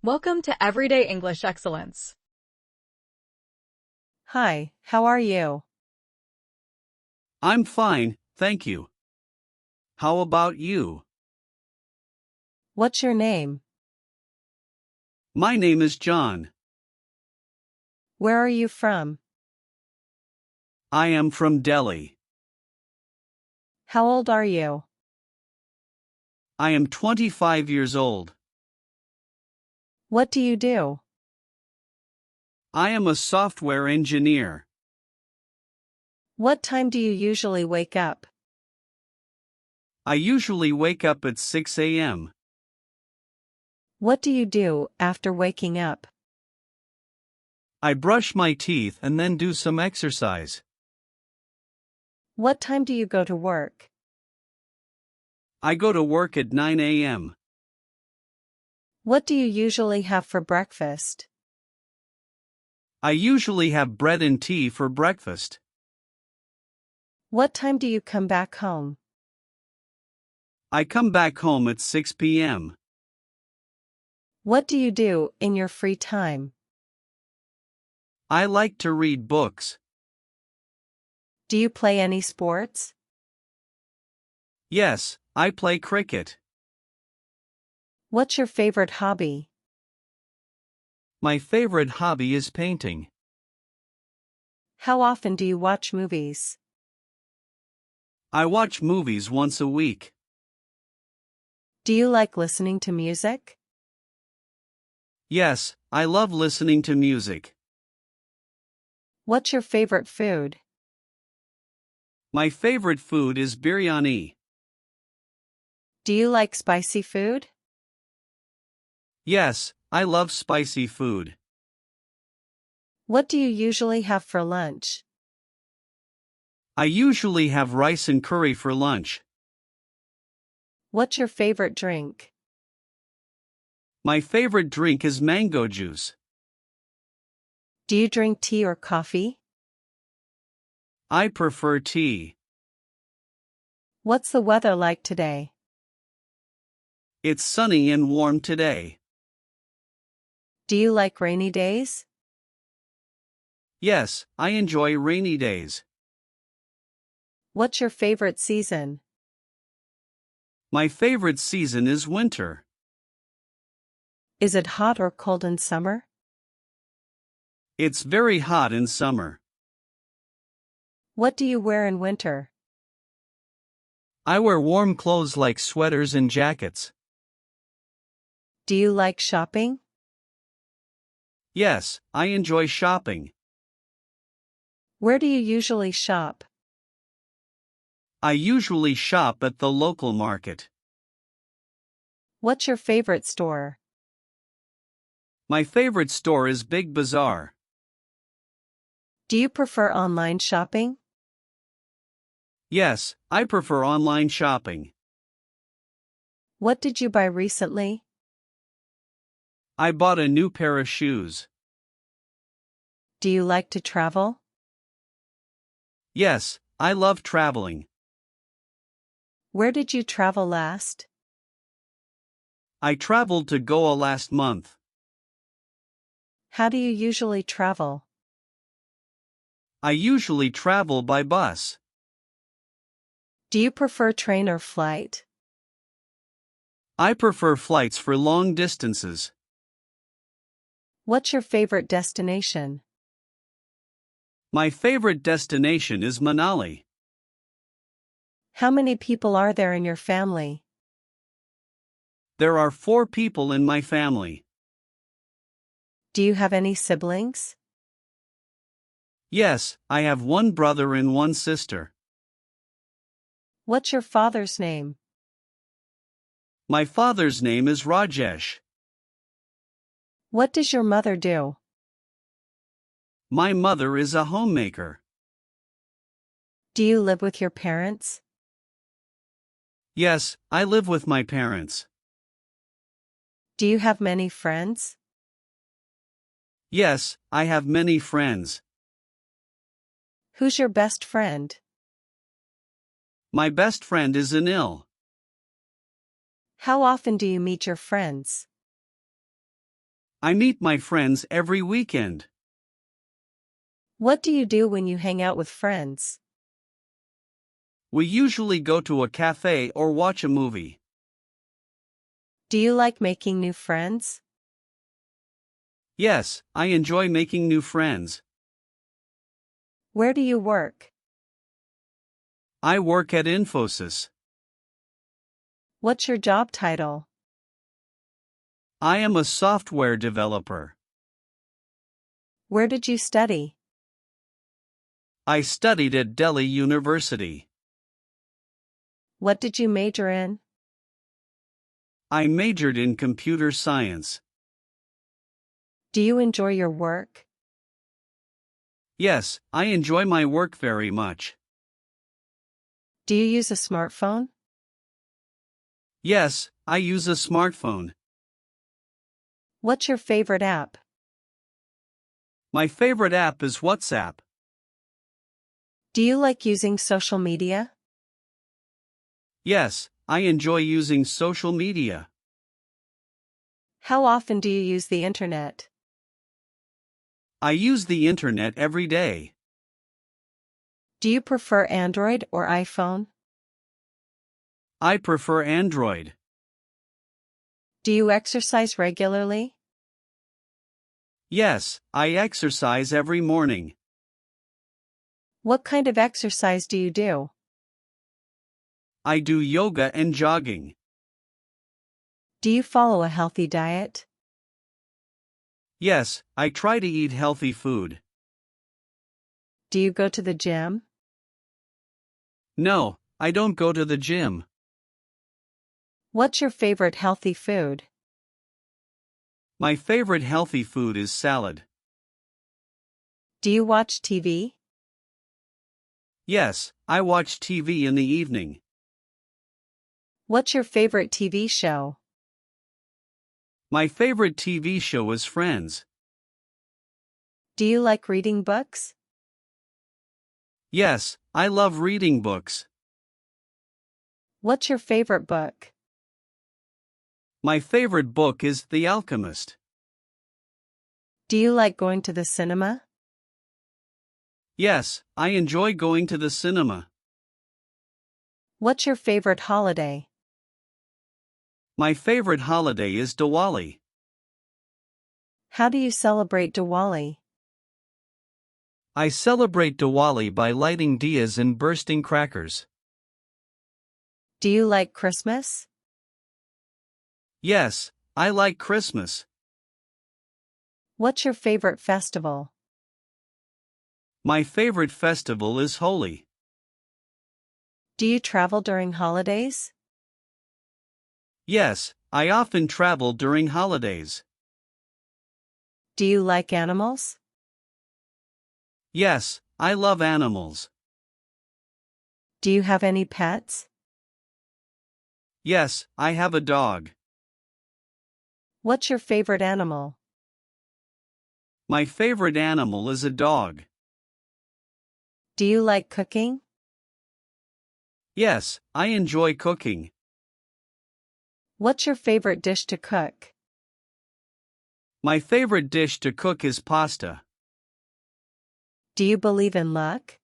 Welcome to Everyday English Excellence. Hi, how are you? I'm fine, thank you. How about you? What's your name? My name is John. Where are you from? I am from Delhi. How old are you? I am 25 years old. What do you do? I am a software engineer. What time do you usually wake up? I usually wake up at 6 a.m. What do you do after waking up? I brush my teeth and then do some exercise. What time do you go to work? I go to work at 9 a.m. What do you usually have for breakfast? I usually have bread and tea for breakfast. What time do you come back home? I come back home at 6 p.m. What do you do in your free time? I like to read books. Do you play any sports? Yes, I play cricket. What's your favorite hobby? My favorite hobby is painting. How often do you watch movies? I watch movies once a week. Do you like listening to music? Yes, I love listening to music. What's your favorite food? My favorite food is biryani. Do you like spicy food? Yes, I love spicy food. What do you usually have for lunch? I usually have rice and curry for lunch. What's your favorite drink? My favorite drink is mango juice. Do you drink tea or coffee? I prefer tea. What's the weather like today? It's sunny and warm today. Do you like rainy days? Yes, I enjoy rainy days. What's your favorite season? My favorite season is winter. Is it hot or cold in summer? It's very hot in summer. What do you wear in winter? I wear warm clothes like sweaters and jackets. Do you like shopping? Yes, I enjoy shopping. Where do you usually shop? I usually shop at the local market. What's your favorite store? My favorite store is Big Bazaar. Do you prefer online shopping? Yes, I prefer online shopping. What did you buy recently? I bought a new pair of shoes. Do you like to travel? Yes, I love traveling. Where did you travel last? I traveled to Goa last month. How do you usually travel? I usually travel by bus. Do you prefer train or flight? I prefer flights for long distances. What's your favorite destination? My favorite destination is Manali. How many people are there in your family? There are 4 people in my family. Do you have any siblings? Yes, I have 1 brother and 1 sister. What's your father's name? My father's name is Rajesh. What does your mother do? My mother is a homemaker. Do you live with your parents? Yes, I live with my parents. Do you have many friends? Yes, I have many friends. Who's your best friend? My best friend is Anil. How often do you meet your friends? I meet my friends every weekend. What do you do when you hang out with friends? We usually go to a cafe or watch a movie. Do you like making new friends? Yes, I enjoy making new friends. Where do you work? I work at Infosys. What's your job title? I am a software developer. Where did you study? I studied at Delhi University. What did you major in? I majored in computer science. Do you enjoy your work? Yes, I enjoy my work very much. Do you use a smartphone? Yes, I use a smartphone. What's your favorite app? My favorite app is WhatsApp. Do you like using social media? Yes, I enjoy using social media. How often do you use the internet? I use the internet every day. Do you prefer Android or iPhone? I prefer Android. Do you exercise regularly? Yes, I exercise every morning. What kind of exercise do you do? I do yoga and jogging. Do you follow a healthy diet? Yes, I try to eat healthy food. Do you go to the gym? No, I don't go to the gym. What's your favorite healthy food? My favorite healthy food is salad. Do you watch TV? Yes, I watch TV in the evening. What's your favorite TV show? My favorite TV show is Friends. Do you like reading books? Yes, I love reading books. What's your favorite book? My favorite book is The Alchemist. Do you like going to the cinema? Yes, I enjoy going to the cinema. What's your favorite holiday? My favorite holiday is Diwali. How do you celebrate Diwali? I celebrate Diwali by lighting diyas and bursting crackers. Do you like Christmas? Yes, I like Christmas. What's your favorite festival? My favorite festival is Holi. Do you travel during holidays? Yes, I often travel during holidays. Do you like animals? Yes, I love animals. Do you have any pets? Yes, I have a dog. What's your favorite animal? My favorite animal is a dog. Do you like cooking? Yes, I enjoy cooking. What's your favorite dish to cook? My favorite dish to cook is pasta. Do you believe in luck?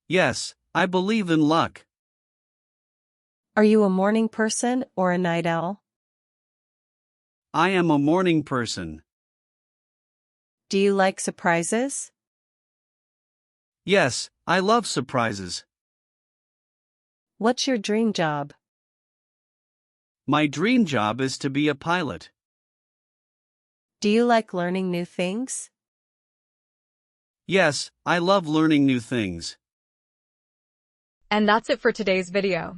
Yes, I believe in luck. Are you a morning person or a night owl? I am a morning person. Do you like surprises? Yes, I love surprises. What's your dream job? My dream job is to be a pilot. Do you like learning new things? Yes, I love learning new things. And that's it for today's video.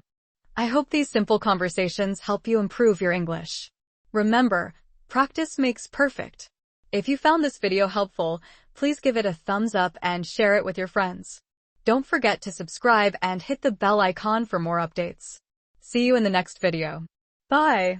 I hope these simple conversations help you improve your English. Remember, practice makes perfect. If you found this video helpful, please give it a thumbs up and share it with your friends. Don't forget to subscribe and hit the bell icon for more updates. See you in the next video. Bye!